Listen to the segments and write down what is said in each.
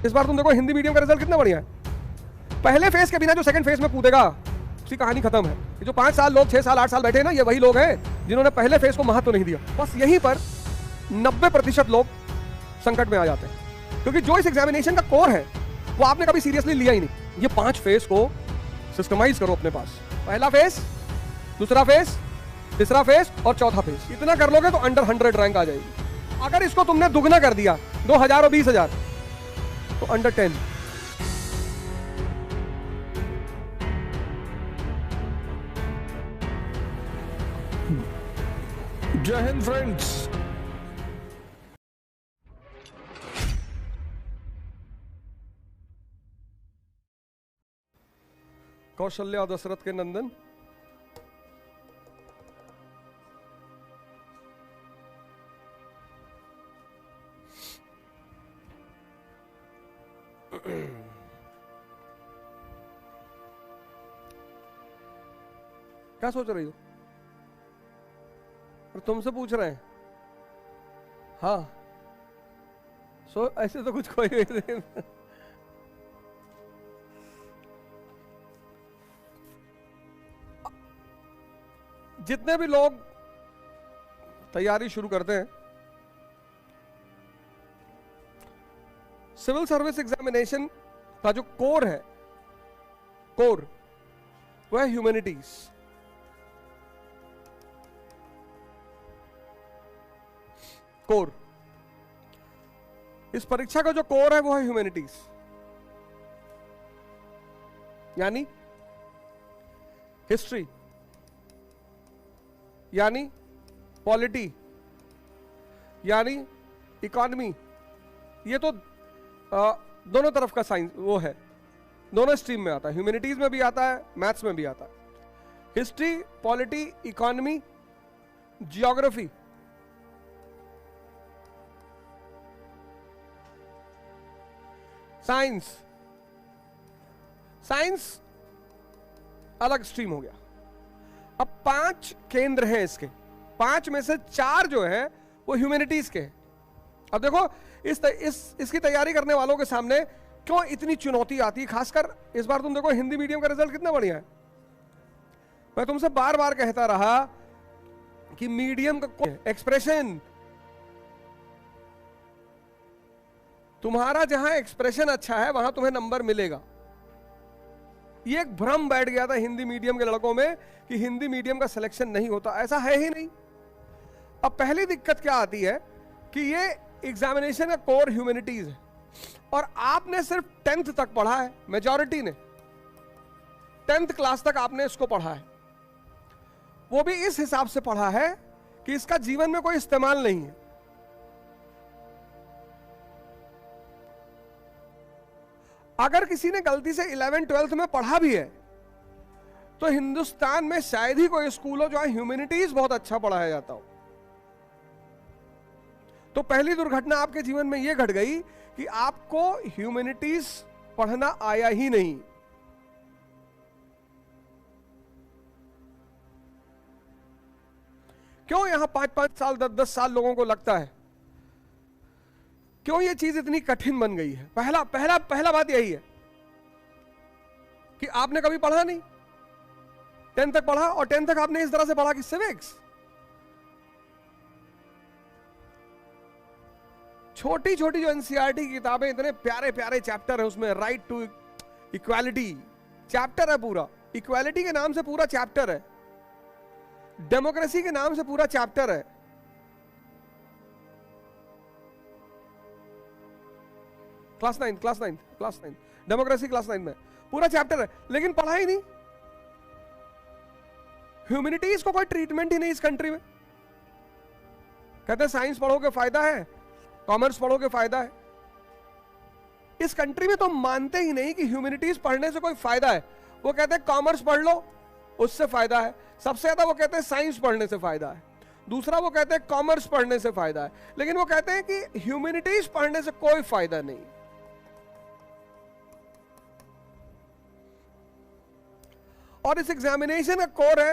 इस बार तुम देखो हिंदी मीडियम का रिजल्ट कितना बढ़िया है। पहले फेज के बिना जो सेकंड फेज में कूदेगा उसकी कहानी खत्म है। ये जो 5 साल लोग 6 साल 8 साल बैठे हैं ना, ये वही लोग हैं जिन्होंने पहले फेज को महत्व नहीं दिया। बस यहीं पर 90% लोग संकट में आ जाते हैं, क्योंकि जो इस एग्जामिनेशन का कोर है वो आपने कभी सीरियसली लिया ही नहीं। ये 5 फेज को सिस्टमाइज करो अपने पास। पहला फेज, दूसरा फेज, तीसरा फेज और चौथा फेज। इतना कर लोगे तो अंडर 100 रैंक आ जाएगी। अगर इसको तुमने दुगना कर दिया 2000 और 20000 तो अंडर 10। जय हिंद फ्रेंड्स। कौशल्या दशरथ के नंदन, क्या सोच रही हो? और तुमसे पूछ रहे हैं। हाँ, ऐसे तो कुछ कोई नहीं। जितने भी लोग तैयारी शुरू करते हैं, सिविल सर्विस एग्जामिनेशन का जो कोर है, कोर वो है ह्यूमैनिटीज। कोर, इस परीक्षा का जो कोर है वो है ह्यूमैनिटीज, यानी हिस्ट्री, यानी पॉलिटी, यानी इकोनॉमी। ये तो दोनों तरफ का साइंस वो है, दोनों स्ट्रीम में आता है। ह्यूमैनिटीज में भी आता है, मैथ्स में भी आता है। History, polity, economy, geography. Science, science अलग स्ट्रीम हो गया। अब 5 केंद्र हैं इसके, 5 में से 4 जो है वो ह्यूमैनिटीज के हैं। अब देखो इसकी तैयारी करने वालों के सामने क्यों इतनी चुनौती आती है। खासकर इस बार तुम देखो हिंदी मीडियम का रिजल्ट कितना बढ़िया है। मैं तुमसे बार बार कहता रहा कि मीडियम का एक्सप्रेशन, तुम्हारा जहां एक्सप्रेशन अच्छा है वहां तुम्हें नंबर मिलेगा। ये एक भ्रम बैठ गया था हिंदी मीडियम के लड़कों में कि हिंदी मीडियम का सिलेक्शन नहीं होता, ऐसा है ही नहीं। अब पहली दिक्कत क्या आती है कि ये एग्जामिनेशन का कोर ह्यूमैनिटीज है और आपने सिर्फ 10th तक पढ़ा है, मेजॉरिटी ने 10th क्लास तक आपने इसको पढ़ा है। वो भी इस हिसाब से पढ़ा है कि इसका जीवन में कोई इस्तेमाल नहीं है। अगर किसी ने गलती से 11th 12th में पढ़ा भी है तो हिंदुस्तान में शायद ही कोई स्कूल हो जहां ह्यूमैनिटीज बहुत अच्छा पढ़ाया जाता हो। तो पहली दुर्घटना आपके जीवन में यह घट गई कि आपको ह्यूमैनिटीज पढ़ना आया ही नहीं। क्यों यहां 5-5 साल 10-10 साल लोगों को लगता है, क्यों यह चीज इतनी कठिन बन गई है? पहला बात यही है कि आपने कभी पढ़ा नहीं, 10th तक पढ़ा और 10th तक आपने इस तरह से पढ़ा कि सिविक्स, छोटी छोटी जो एनसीईआरटी की किताबें, इतने प्यारे प्यारे चैप्टर है उसमें, राइट टू इक्वालिटी चैप्टर है पूरा, इक्वालिटी के नाम से पूरा चैप्टर है, डेमोक्रेसी के नाम से पूरा चैप्टर है। क्लास 9 डेमोक्रेसी क्लास 9 में पूरा चैप्टर है, लेकिन पढ़ा ही नहीं। ह्यूमैनिटीज को कोई ट्रीटमेंट ही नहीं इस कंट्री में। कहते हैं साइंस पढ़ोगे फायदा है, कॉमर्स पढ़ोगे फायदा है। इस कंट्री में तो मानते ही नहीं कि ह्यूमैनिटीज पढ़ने से कोई फायदा है। वो कहते हैं कॉमर्स पढ़ लो उससे फायदा है, सबसे ज्यादा वो कहते हैं साइंस पढ़ने से फायदा है, दूसरा वो कहते हैं कॉमर्स पढ़ने से फायदा है, लेकिन वो कहते हैं कि ह्यूमैनिटीज पढ़ने से कोई फायदा नहीं। और इस एग्जामिनेशन का कोर है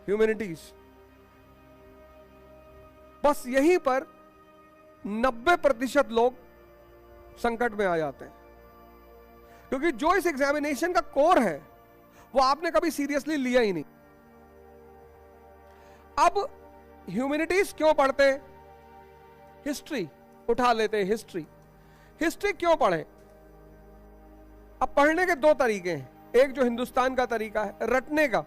ह्यूमैनिटीज। बस यहीं पर 90% लोग संकट में आ जाते हैं, क्योंकि जो इस एग्जामिनेशन का कोर है वो आपने कभी सीरियसली लिया ही नहीं। अब ह्यूमैनिटीज क्यों पढ़ते? हिस्ट्री उठा लेते हैं। हिस्ट्री क्यों पढ़े? अब पढ़ने के दो तरीके हैं, एक जो हिंदुस्तान का तरीका है रटने का,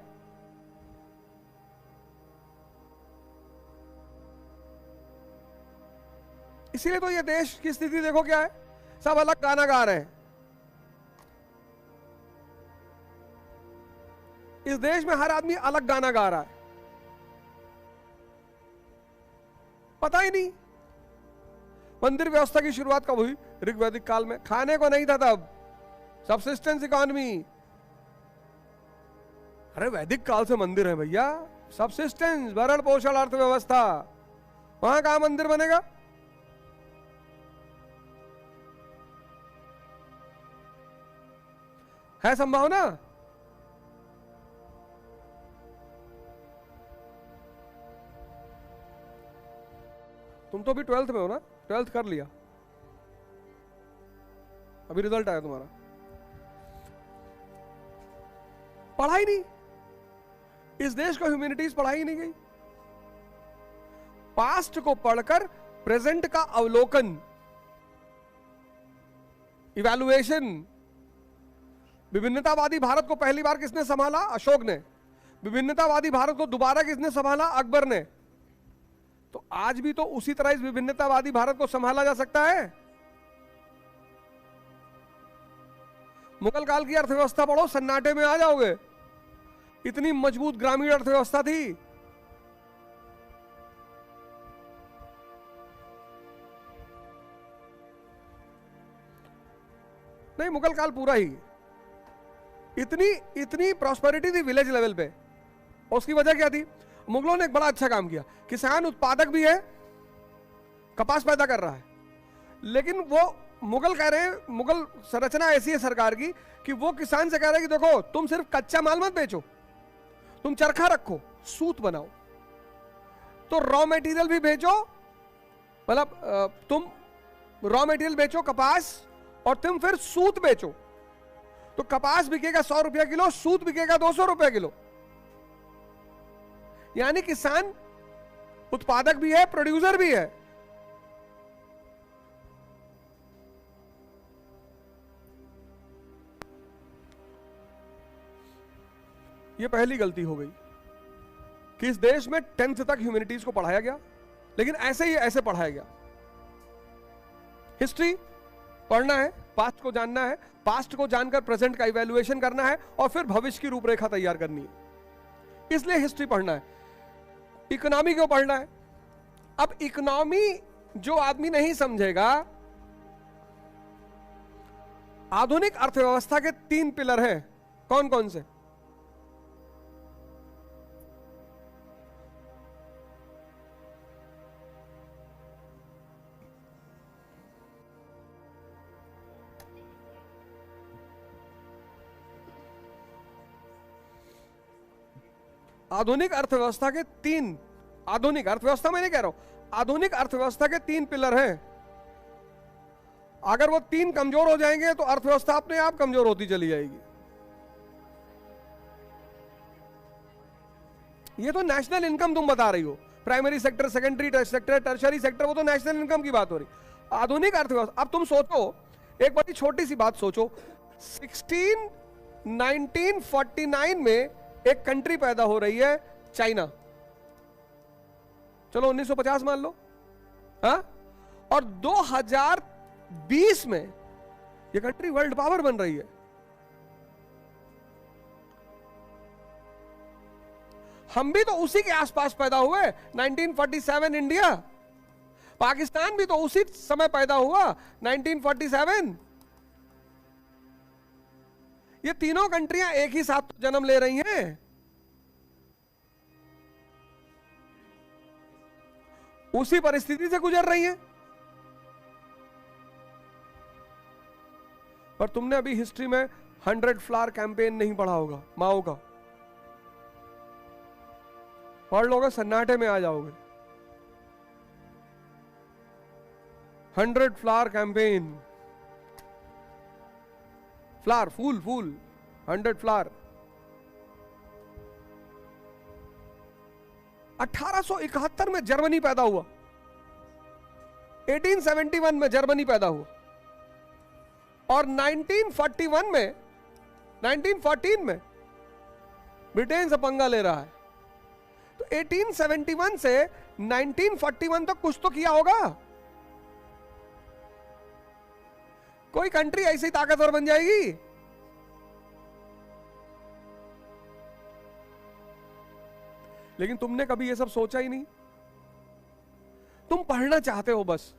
इसीलिए तो ये देश की स्थिति देखो क्या है, सब अलग गाना गा रहे हैं। इस देश में हर आदमी अलग गाना गा रहा है, पता ही नहीं। मंदिर व्यवस्था की शुरुआत कब हुई? ऋग्वैदिक काल में। खाने को नहीं था तब, सबसिस्टेंस इकोनॉमी। अरे वैदिक काल से मंदिर है भैया, सबसिस्टेंस, भरण पोषण अर्थव्यवस्था, वहां कहां मंदिर बनेगा? है संभावना? तुम तो अभी 12th में हो ना, 12th कर लिया, अभी रिजल्ट आया तुम्हारा। पढ़ाई नहीं, इस देश को ह्यूमैनिटीज पढ़ाई नहीं गई। पास्ट को पढ़कर प्रेजेंट का अवलोकन, इवैल्यूएशन। विभिन्नतावादी भारत को पहली बार किसने संभाला? अशोक ने। विभिन्नतावादी भारत को दोबारा किसने संभाला? अकबर ने। तो आज भी तो उसी तरह इस विभिन्नतावादी भारत को संभाला जा सकता है। मुगल काल की अर्थव्यवस्था पढ़ो, सन्नाटे में आ जाओगे, इतनी मजबूत ग्रामीण अर्थव्यवस्था थी। नहीं, मुगल काल पूरा ही इतनी प्रॉस्पेरिटी थी विलेज लेवल पे। और उसकी वजह क्या थी? मुगलों ने एक बड़ा अच्छा काम किया, किसान उत्पादक भी है, कपास पैदा कर रहा है, लेकिन वो मुगल कह रहे हैं, मुगल संरचना ऐसी है सरकार की कि वो किसान से कह रहे हैं कि देखो तुम सिर्फ कच्चा माल मत बेचो, तुम चरखा रखो, सूत बनाओ, तो रॉ मटेरियल भी बेचो, मतलब तुम रॉ मटेरियल बेचो कपास, और तुम फिर सूत बेचो। तो कपास बिकेगा 100 रुपया किलो, सूत बिकेगा 200 रुपया किलो। यानी किसान उत्पादक भी है, प्रोड्यूसर भी है। यह पहली गलती हो गई कि इस देश में 10th तक ह्यूमैनिटीज को पढ़ाया गया, लेकिन ऐसे पढ़ाया गया। हिस्ट्री पढ़ना है, पास्ट को जानना है, पास्ट को जानकर प्रेजेंट का इवैल्यूएशन करना है, और फिर भविष्य की रूपरेखा तैयार करनी है। इसलिए हिस्ट्री पढ़ना है। इकोनॉमी क्यों पढ़ना है? अब इकोनॉमी जो आदमी नहीं समझेगा, आधुनिक अर्थव्यवस्था के 3 पिलर हैं। कौन कौन से? आधुनिक अर्थव्यवस्था के 3, आधुनिक अर्थव्यवस्था मैं नहीं कह रहा हूं, आधुनिक अर्थव्यवस्था के 3 पिलर हैं। अगर वो 3 कमजोर हो जाएंगे तो अर्थव्यवस्था अपने आप कमजोर होती चली जाएगी। ये तो नेशनल इनकम तुम बता रही हो, primary sector, secondary sector, tertiary sector, वो तो नेशनल इनकम की बात हो रही। आधुनिक अर्थव्यवस्था, अब तुम सोचो, एक बड़ी छोटी सी बात सोचो, 1949 में एक कंट्री पैदा हो रही है, चाइना। चलो 1950 मान लो, हाँ? और 2020 में ये कंट्री वर्ल्ड पावर बन रही है। हम भी तो उसी के आसपास पैदा हुए, 1947 इंडिया। पाकिस्तान भी तो उसी समय पैदा हुआ, 1947। ये तीनों कंट्रियां एक ही साथ जन्म ले रही हैं। उसी परिस्थिति से गुजर रही हैं। पर तुमने अभी हिस्ट्री में 100 फ्लावर कैंपेन नहीं पढ़ा होगा, माओ का। पढ़ लोगे, सन्नाटे में आ जाओगे। 100 फ्लावर कैंपेन, फ्लावर, फूल फूल, 100 फ्लावर। 1871 में जर्मनी पैदा हुआ, 1871 में जर्मनी पैदा हुआ, और 1914 में ब्रिटेन से पंगा ले रहा है। तो 1871 से 1941 तक कुछ तो किया होगा। कोई कंट्री ऐसी ताकतवर बन जाएगी? लेकिन तुमने कभी ये सब सोचा ही नहीं। तुम पढ़ना चाहते हो बस,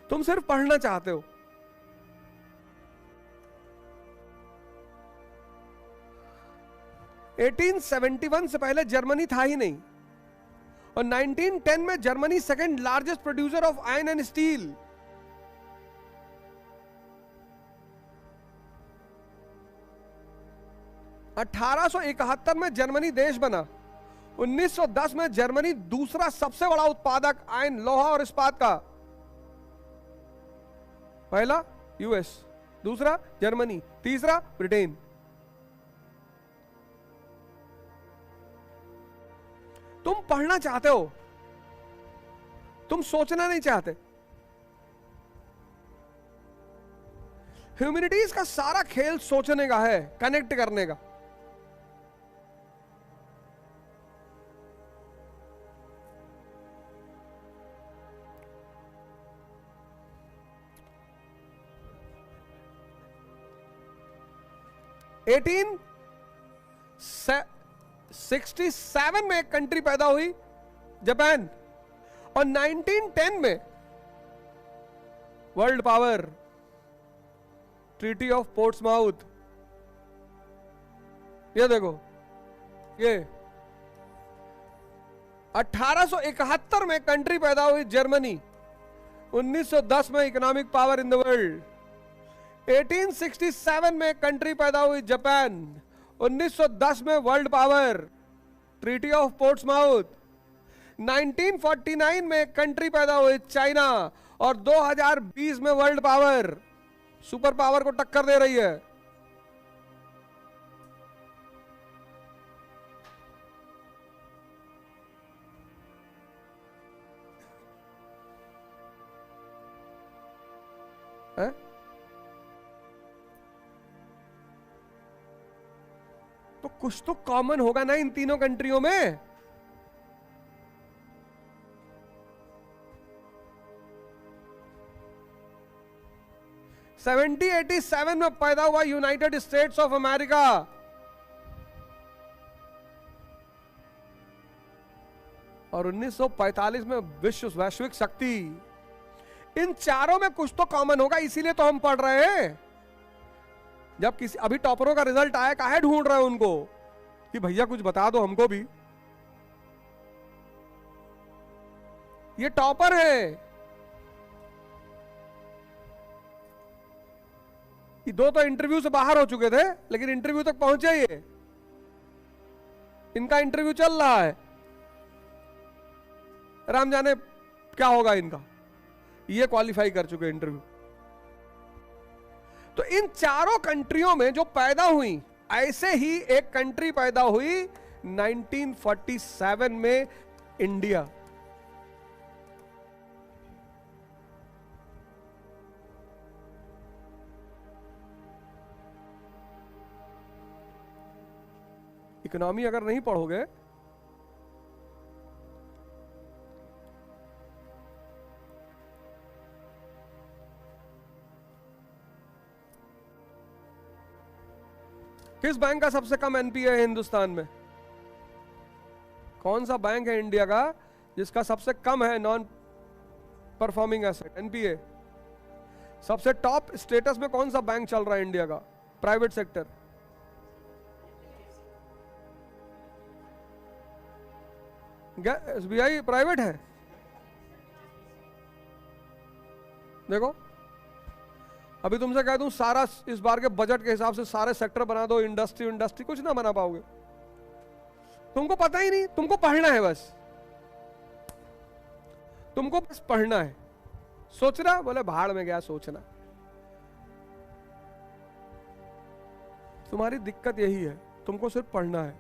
तुम सिर्फ पढ़ना चाहते हो। एटीन 71 से पहले जर्मनी था ही नहीं, और 1910 में Germany second largest producer of iron and steel. (1871) में जर्मनी देश बना। 1910 में जर्मनी दूसरा सबसे बड़ा उत्पादक आयरन, लोहा और इस्पात का। पहला यूएस, दूसरा जर्मनी, तीसरा ब्रिटेन। तुम पढ़ना चाहते हो, तुम सोचना नहीं चाहते। ह्यूमैनिटीज का सारा खेल सोचने का है, कनेक्ट करने का। एटीन 67 में एक कंट्री पैदा हुई, जापान, और 1910 में world power, treaty of Portsmouth. ये देखो, ये 1871 में कंट्री पैदा हुई जर्मनी, 1910 में economic power in the world. 1867 में कंट्री पैदा हुई जापान, 1910 में world power, treaty of Portsmouth. 1949 में कंट्री पैदा हुई चाइना, और 2020 में वर्ल्ड पावर, सुपर पावर को टक्कर दे रही है। है? तो कुछ तो कॉमन होगा ना इन तीनों कंट्रियों में। सेवेंटी 87 में पैदा हुआ यूनाइटेड स्टेट्स ऑफ अमेरिका, और 1945 में विश्व वैश्विक शक्ति। इन चारों में कुछ तो कॉमन होगा, इसीलिए तो हम पढ़ रहे हैं। जब किसी अभी टॉपरों का रिजल्ट आया, काहे ढूंढ रहे हैं उनको कि भैया कुछ बता दो हमको भी। ये टॉपर है, ये दो तो इंटरव्यू से बाहर हो चुके थे, लेकिन इंटरव्यू तक पहुंचे ये। इनका इंटरव्यू चल रहा है, राम जाने क्या होगा इनका। ये क्वालिफाई कर चुके इंटरव्यू। तो इन चारों कंट्रियों में जो पैदा हुई, ऐसे ही एक कंट्री पैदा हुई 1947 में, इंडिया। इकोनॉमी अगर नहीं पढ़ोगे किस बैंक का सबसे कम एनपीए है हिंदुस्तान में? कौन सा बैंक है इंडिया का जिसका सबसे कम है नॉन परफॉर्मिंग एसेट, एनपीए? सबसे टॉप स्टेटस में कौन सा बैंक चल रहा है इंडिया का, प्राइवेट सेक्टर? एसबीआई प्राइवेट है। देखो, अभी तुमसे कह दूं सारा इस बार के बजट के हिसाब से सारे सेक्टर बना दो, इंडस्ट्री कुछ ना बना पाओगे। तुमको पता ही नहीं, तुमको पढ़ना है बस, तुमको बस पढ़ना है। सोचना, बोले भाड़ में गया सोचना। तुम्हारी दिक्कत यही है, तुमको सिर्फ पढ़ना है।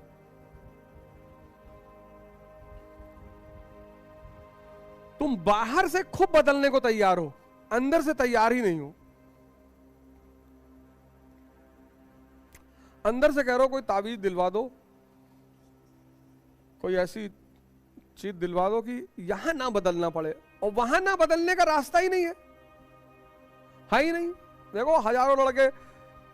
तुम बाहर से खूब बदलने को तैयार हो, अंदर से तैयार ही नहीं हो। अंदर से कह रहे हो कोई तावीज दिलवा दो, कोई ऐसी चीज दिलवा दो कि यहां ना बदलना पड़े, और वहां ना बदलने का रास्ता ही नहीं है ही नहीं। देखो हजारों लड़के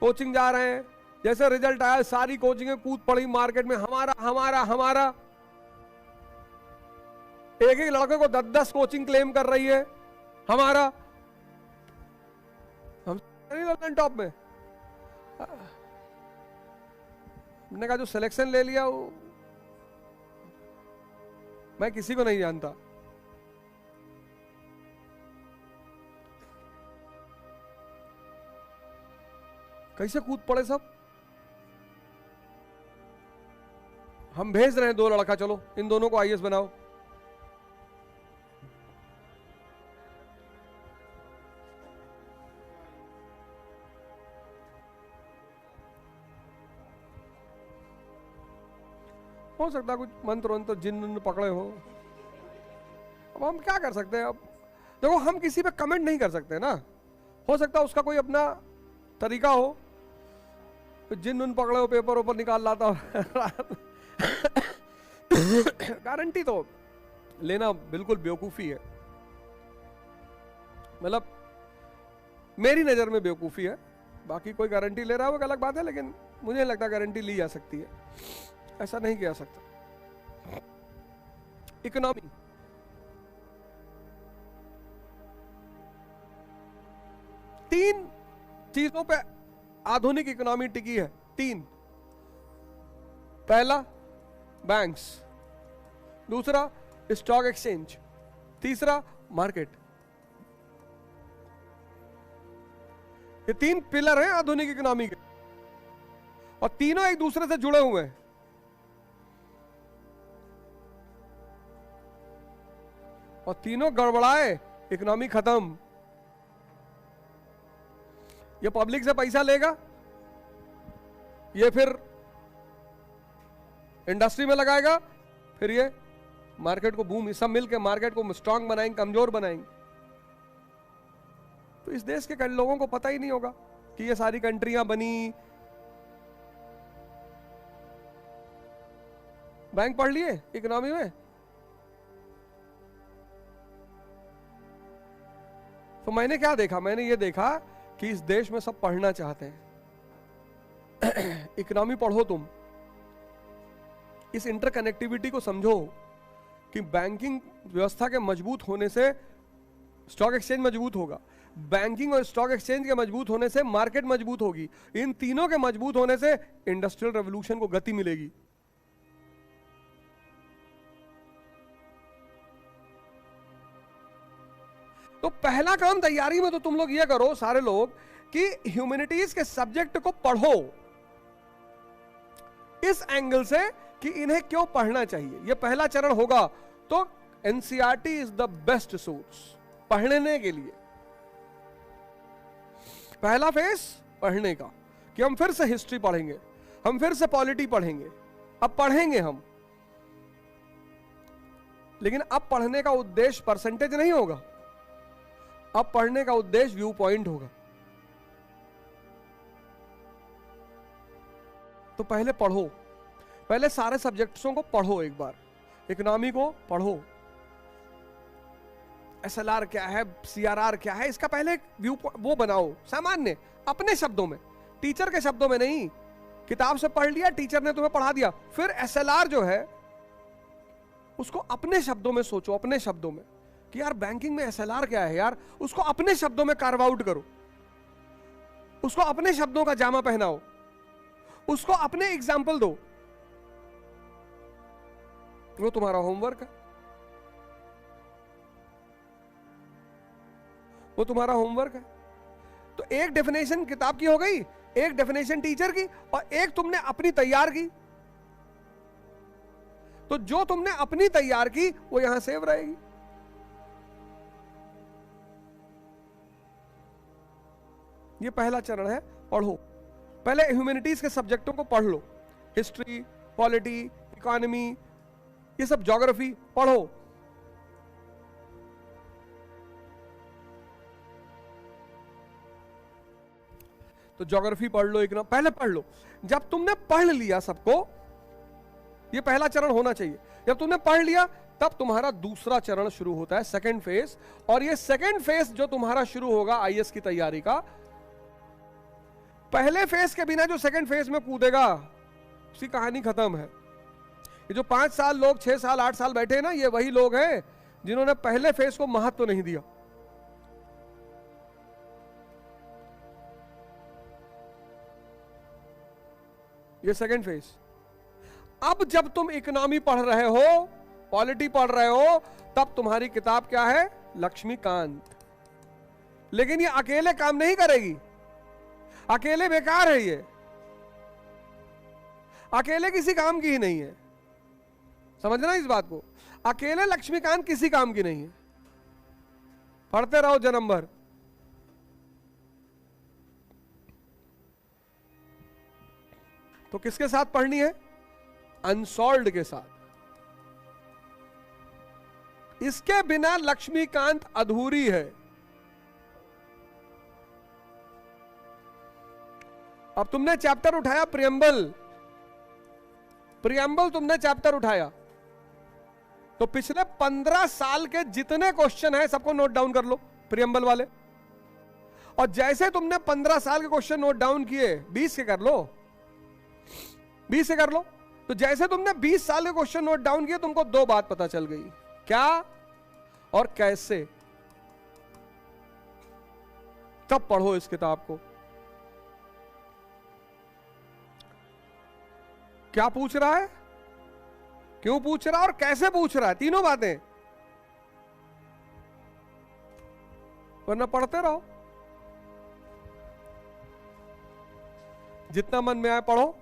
कोचिंग जा रहे हैं, जैसे रिजल्ट आया सारी कोचिंगें कूद पड़ी मार्केट में, हमारा हमारा हमारा। एक एक लड़के को 10-10 कोचिंग क्लेम कर रही है, हमारा। हम नहीं टॉप में। हमने कहा जो सिलेक्शन ले लिया वो, मैं किसी को नहीं जानता। कैसे कूद पड़े सब। हम भेज रहे हैं 2 लड़का, चलो इन दोनों को आईएएस बनाओ। हो सकता कुछ मंत्र वंत्र जिन पकड़े हो, अब हम क्या कर सकते हैं। अब देखो हम किसी पे कमेंट नहीं कर सकते ना, हो सकता है उसका कोई अपना तरीका हो, जिन उन पकड़े हो पेपर ऊपर निकाल लाता हो। गारंटी तो लेना बिल्कुल बेवकूफी है, मतलब मेरी नजर में बेवकूफी है। बाकी कोई गारंटी ले रहा है वो अलग बात है, लेकिन मुझे नहीं लगता गारंटी ली जा सकती है, ऐसा नहीं किया सकता। इकोनॉमी, तीन चीजों पे आधुनिक इकोनॉमी टिकी है, 3। पहला बैंक्स, दूसरा स्टॉक एक्सचेंज, तीसरा मार्केट। ये 3 पिलर हैं आधुनिक इकोनॉमी के, और तीनों एक दूसरे से जुड़े हुए हैं। और तीनों गड़बड़ाए, इकोनॉमी खत्म। ये पब्लिक से पैसा लेगा, ये फिर इंडस्ट्री में लगाएगा, फिर ये मार्केट को बूम, सब मिलकर मार्केट को स्ट्रांग बनाएंगे, कमजोर बनाएंगे। तो इस देश के कई लोगों को पता ही नहीं होगा कि ये सारी कंट्रियां बनी। बैंक पढ़ लिए इकोनॉमी में, तो मैंने क्या देखा, मैंने ये देखा कि इस देश में सब पढ़ना चाहते हैं। इकोनॉमी पढ़ो तुम, इस इंटरकनेक्टिविटी को समझो कि बैंकिंग व्यवस्था के मजबूत होने से स्टॉक एक्सचेंज मजबूत होगा, बैंकिंग और स्टॉक एक्सचेंज के मजबूत होने से मार्केट मजबूत होगी, इन तीनों के मजबूत होने से इंडस्ट्रियल रेवोल्यूशन को गति मिलेगी। तो पहला काम तैयारी में तो तुम लोग ये करो सारे लोग कि ह्यूमैनिटीज के सब्जेक्ट को पढ़ो इस एंगल से कि इन्हें क्यों पढ़ना चाहिए। यह पहला चरण होगा। तो NCERT is the best source पढ़ने के लिए। पहला फेस पढ़ने का कि हम फिर से हिस्ट्री पढ़ेंगे, हम फिर से पॉलिटी पढ़ेंगे। अब पढ़ेंगे हम, लेकिन अब पढ़ने का उद्देश्य परसेंटेज नहीं होगा, अब पढ़ने का उद्देश्य व्यू पॉइंट होगा। तो पहले पढ़ो, पहले सारे सब्जेक्ट्सों को पढ़ो, एक बार इकोनॉमी को पढ़ो, एसएलआर क्या है, सीआरआर क्या है, इसका पहले व्यू वो बनाओ सामान्य अपने शब्दों में, टीचर के शब्दों में नहीं। किताब से पढ़ लिया, टीचर ने तुम्हें पढ़ा दिया, फिर एसएलआर जो है उसको अपने शब्दों में सोचो, अपने शब्दों में कि यार बैंकिंग में एसएलआर क्या है यार, उसको अपने शब्दों में कार्व आउट करो, उसको अपने शब्दों का जामा पहनाओ, उसको अपने एग्जाम्पल दो। वो तुम्हारा होमवर्क है, वो तुम्हारा होमवर्क है। तो एक डेफिनेशन किताब की हो गई, एक डेफिनेशन टीचर की, और एक तुमने अपनी तैयार की। तो जो तुमने अपनी तैयार की वो यहां सेव रहेगी। ये पहला चरण है, पढ़ो। पहले ह्यूमैनिटीज के सब्जेक्टों को पढ़ लो, हिस्ट्री, पॉलिटी, इकोनॉमी, ये सब, ज्योग्राफी पढ़ो। तो ज्योग्राफी पढ़ लो, इकोनॉमी पहले पढ़ लो। जब तुमने पढ़ लिया सबको, ये पहला चरण होना चाहिए, जब तुमने पढ़ लिया तब तुम्हारा दूसरा चरण शुरू होता है, सेकंड फेज। और ये सेकंड फेज जो तुम्हारा शुरू होगा आईएएस की तैयारी का, पहले फेज के बिना जो सेकंड फेज में कूदेगा उसकी कहानी खत्म है। ये जो 5 साल लोग 6 साल 8 साल बैठे हैं ना, ये वही लोग हैं जिन्होंने पहले फेज को महत्व नहीं दिया। ये सेकंड फेज। अब जब तुम इकोनॉमी पढ़ रहे हो, पॉलिटी पढ़ रहे हो, तब तुम्हारी किताब क्या है? लक्ष्मीकांत। लेकिन ये अकेले काम नहीं करेगी, अकेले बेकार है, ये अकेले किसी काम की ही नहीं है। समझना इस बात को, अकेले लक्ष्मीकांत किसी काम की नहीं है। पढ़ते रहो जन्म भर। तो किसके साथ पढ़नी है? अनसॉल्व्ड के साथ। इसके बिना लक्ष्मीकांत अधूरी है। अब तुमने चैप्टर उठाया प्रियम्बल, प्रियम्बल तुमने चैप्टर उठाया, तो पिछले 15 साल के जितने क्वेश्चन हैं सबको नोट डाउन कर लो, प्रियम्बल वाले। और जैसे तुमने 15 साल के क्वेश्चन नोट डाउन किए, 20 के कर लो, 20 से कर लो। तो जैसे तुमने 20 साल के क्वेश्चन नोट डाउन किए, तुमको 2 बात पता चल गई, क्या और कैसे। तब पढ़ो इस किताब को। क्या पूछ रहा है, क्यों पूछ रहा है और कैसे पूछ रहा है, तीनों बातें। वरना पढ़ते रहो, जितना मन में आए पढ़ो,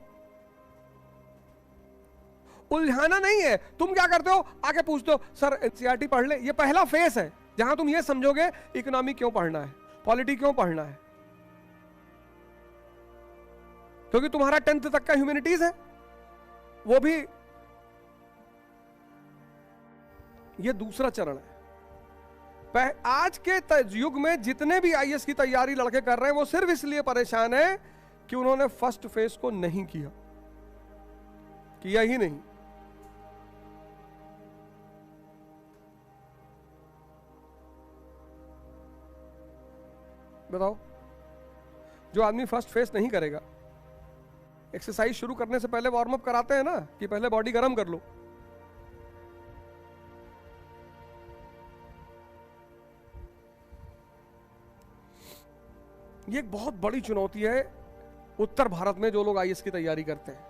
उलझाना नहीं है। तुम क्या करते हो, आके पूछते हो सर एनसीईआरटी पढ़ ले। ये पहला फेस है जहां तुम ये समझोगे इकोनॉमी क्यों पढ़ना है, पॉलिटी क्यों पढ़ना है, क्योंकि तुम्हारा 10th तक का ह्यूमैनिटीज है, वो भी। ये दूसरा चरण है। आज के युग में जितने भी आईएएस की तैयारी लड़के कर रहे हैं, वो सिर्फ इसलिए परेशान है कि उन्होंने फर्स्ट फेज को नहीं किया ही नहीं। बताओ, जो आदमी फर्स्ट फेस नहीं करेगा, एक्सरसाइज शुरू करने से पहले वार्म अप कराते हैं ना, कि पहले बॉडी गर्म कर लो। ये एक बहुत बड़ी चुनौती है उत्तर भारत में, जो लोग आईएएस की तैयारी करते हैं,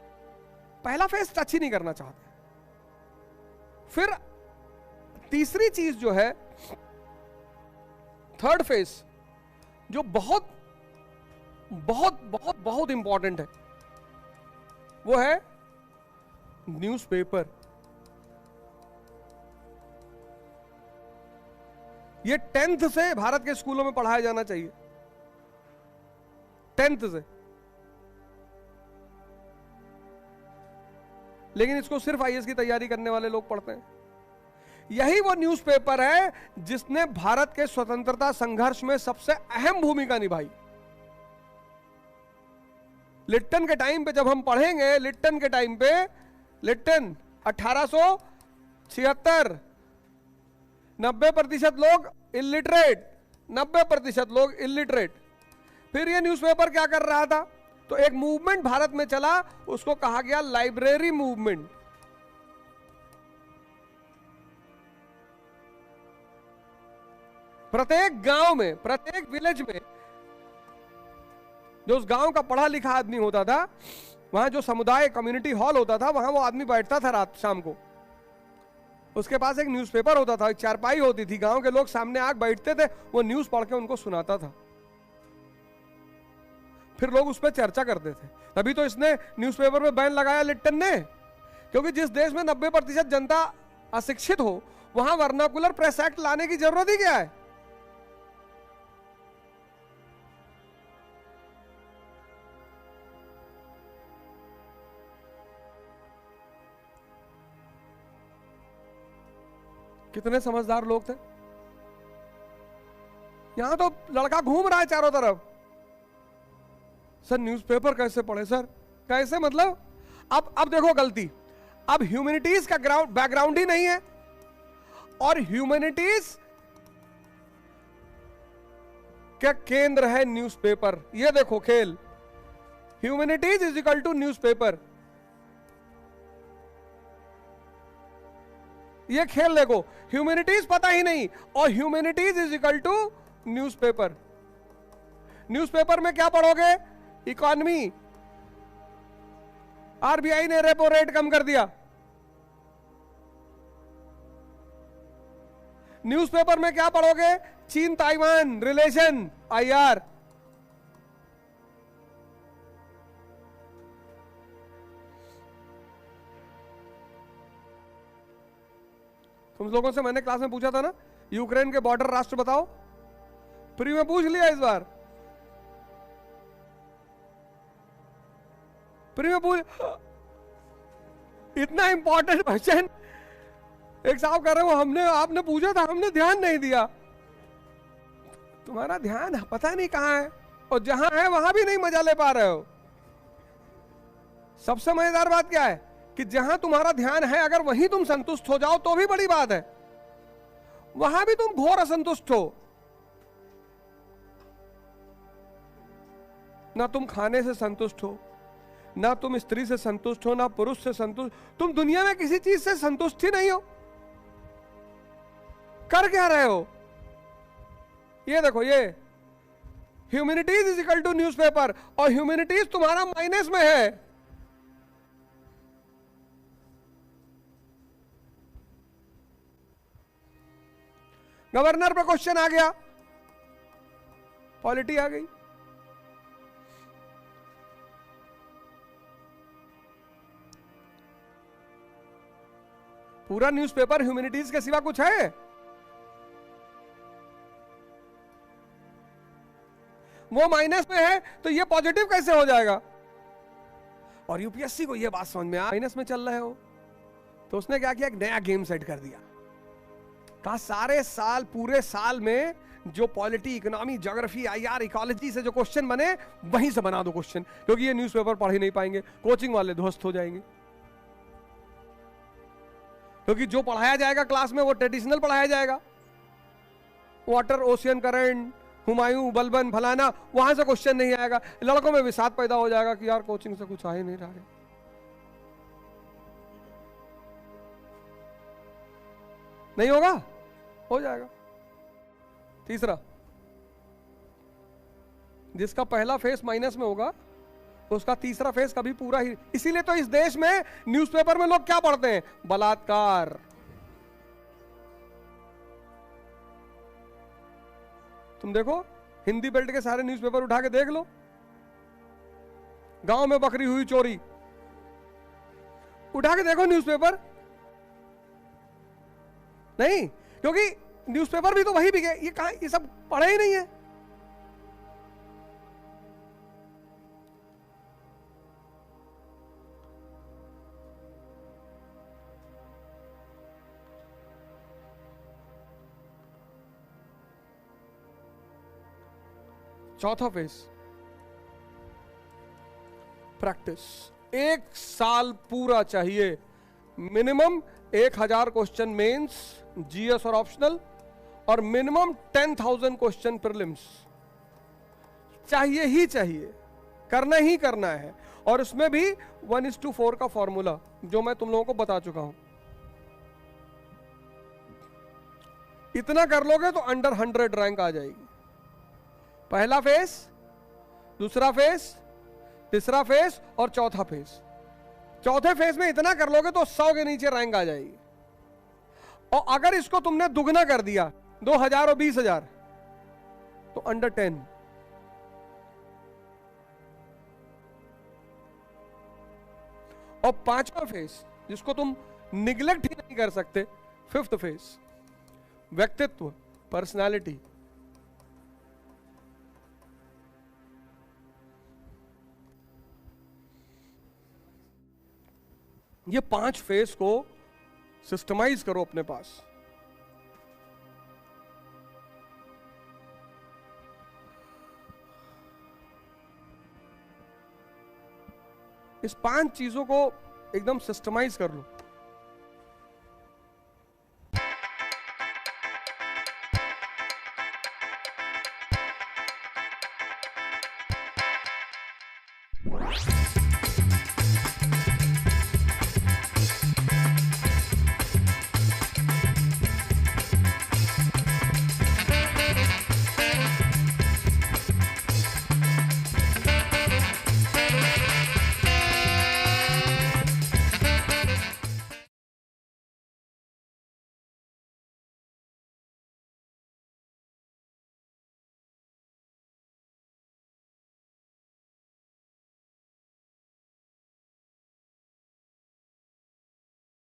पहला फेस टच ही नहीं करना चाहते। फिर तीसरी चीज जो है, थर्ड फेस, जो बहुत बहुत बहुत बहुत इंपॉर्टेंट है, वो है न्यूज़पेपर। ये 10th से भारत के स्कूलों में पढ़ाया जाना चाहिए, 10th से। लेकिन इसको सिर्फ आईएएस की तैयारी करने वाले लोग पढ़ते हैं। यही वो न्यूज़पेपर है जिसने भारत के स्वतंत्रता संघर्ष में सबसे अहम भूमिका निभाई। लिट्टन के टाइम पे जब हम पढ़ेंगे, लिट्टन के टाइम पे, लिट्टन 1876, 90% लोग इलिटरेट, 90% लोग इलिटरेट। फिर ये न्यूज़पेपर क्या कर रहा था, तो एक मूवमेंट भारत में चला, उसको कहा गया लाइब्रेरी मूवमेंट। प्रत्येक गांव में, प्रत्येक विलेज में, जो उस गांव का पढ़ा लिखा आदमी होता था, वहां जो समुदाय कम्युनिटी हॉल होता था, वहां वो आदमी बैठता था रात शाम को, उसके पास एक न्यूज़पेपर होता था, एक चारपाई होती थी, गांव के लोग सामने आके बैठते थे, वो न्यूज़ पढ़ के उनको सुनाता था, फिर लोग उस पर चर्चा करते थे। तभी तो इसने न्यूज़पेपर में बैन लगाया लिट्टन ने, क्योंकि जिस देश में 90% जनता अशिक्षित हो, वहां वर्नाकुलर प्रेस एक्ट लाने की जरूरत ही क्या है। कितने समझदार लोग थे। यहां तो लड़का घूम रहा है चारों तरफ, सर न्यूज़पेपर कैसे पढ़े सर, कैसे मतलब। अब देखो गलती, अब ह्यूमैनिटीज का बैकग्राउंड ही नहीं है, और ह्यूमैनिटीज क्या केंद्र है न्यूज़पेपर। ये देखो खेल, humanities is equal to newspaper. ये खेल देखो, ह्यूमैनिटीज पता ही नहीं और humanities is equal to newspaper. Newspaper में क्या पढ़ोगे, इकोनॉमी, आरबीआई ने रेपो रेट कम कर दिया। न्यूज़पेपर में क्या पढ़ोगे, चीन ताइवान रिलेशन, आईआर। तुम लोगों से मैंने क्लास में पूछा था ना, यूक्रेन के बॉर्डर राष्ट्र बताओ, प्री में पूछ लिया इस बार, प्री में पूछ। इतना इंपॉर्टेंट क्वेश्चन एक साहब कर रहे हो, हमने आपने पूछा था, हमने ध्यान नहीं दिया। तुम्हारा ध्यान पता नहीं कहां है, और जहां है वहां भी नहीं मजा ले पा रहे हो। सबसे मजेदार बात क्या है कि जहां तुम्हारा ध्यान है, अगर वहीं तुम संतुष्ट हो जाओ तो भी बड़ी बात है, वहां भी तुम घोर असंतुष्ट हो। ना तुम खाने से संतुष्ट हो, ना तुम स्त्री से संतुष्ट हो, ना पुरुष से संतुष्ट, तुम दुनिया में किसी चीज से संतुष्ट ही नहीं हो। कर क्या रहे हो। ये देखो, ये humanities is equal to newspaper, और ह्यूमैनिटीज तुम्हारा माइनस में है। गवर्नर पे क्वेश्चन आ गया, पॉलिटी आ गई। पूरा न्यूज़पेपर ह्यूमैनिटीज के सिवा कुछ है। वो माइनस में है तो ये पॉजिटिव कैसे हो जाएगा। और यूपीएससी को ये बात समझ में आ, माइनस में चल रहे हो, तो उसने क्या किया, एक नया गेम सेट कर दिया। कहा सारे साल, पूरे साल में जो polity, economy, geography, IR, ecology से जो क्वेश्चन बने वहीं से बना दो क्वेश्चन, क्योंकि ये न्यूज़पेपर पढ़ ही नहीं पाएंगे, कोचिंग वाले ध्वस्त हो जाएंगे। क्योंकि जो पढ़ाया जाएगा क्लास में वो ट्रेडिशनल पढ़ाया जाएगा, water, ocean current, Humayun, Balban, फलाना, वहां से क्वेश्चन नहीं आएगा। लड़कों में विषाद पैदा हो जाएगा कि यार कोचिंग से कुछ आ ही नहीं रहा है। नहीं होगा, हो जाएगा। तीसरा, जिसका पहला फेस माइनस में होगा उसका तीसरा फेस कभी पूरा ही। इसीलिए तो इस देश में न्यूज़पेपर में लोग क्या पढ़ते हैं, बलात्कार, तुम देखो हिंदी बेल्ट के सारे न्यूज़पेपर उठा के देख लो, गांव में बकरी हुई चोरी, उठा के देखो न्यूज़पेपर। नहीं, क्योंकि न्यूज़पेपर भी तो वही बिके, ये कहां, ये सब पढ़े ही नहीं है। चौथा फेस, प्रैक्टिस। 1 साल पूरा चाहिए मिनिमम, 1000 क्वेश्चन मेंस, जीएस और ऑप्शनल, और मिनिमम 10,000 क्वेश्चन प्रीलिम्स चाहिए ही चाहिए, करना ही करना है। और उसमें भी 1:4 का फॉर्मूला जो मैं तुम लोगों को बता चुका हूं। इतना कर लोगे तो अंडर 100 रैंक आ जाएगी। पहला फेस, दूसरा फेस, तीसरा फेस और चौथा फेस। चौथे फेस में इतना कर लोगे तो 100 के नीचे रैंक आ जाएगी। और अगर इसको तुमने दुगना कर दिया, 2000 और 20,000, तो अंडर 10। और पांचवा फेस जिसको तुम निगलेक्ट ही नहीं कर सकते, 5th फेस, व्यक्तित्व, पर्सनालिटी। ये 5 फेस को सिस्टमाइज करो अपने पास। इस 5 चीजों को एकदम सिस्टमाइज कर लो।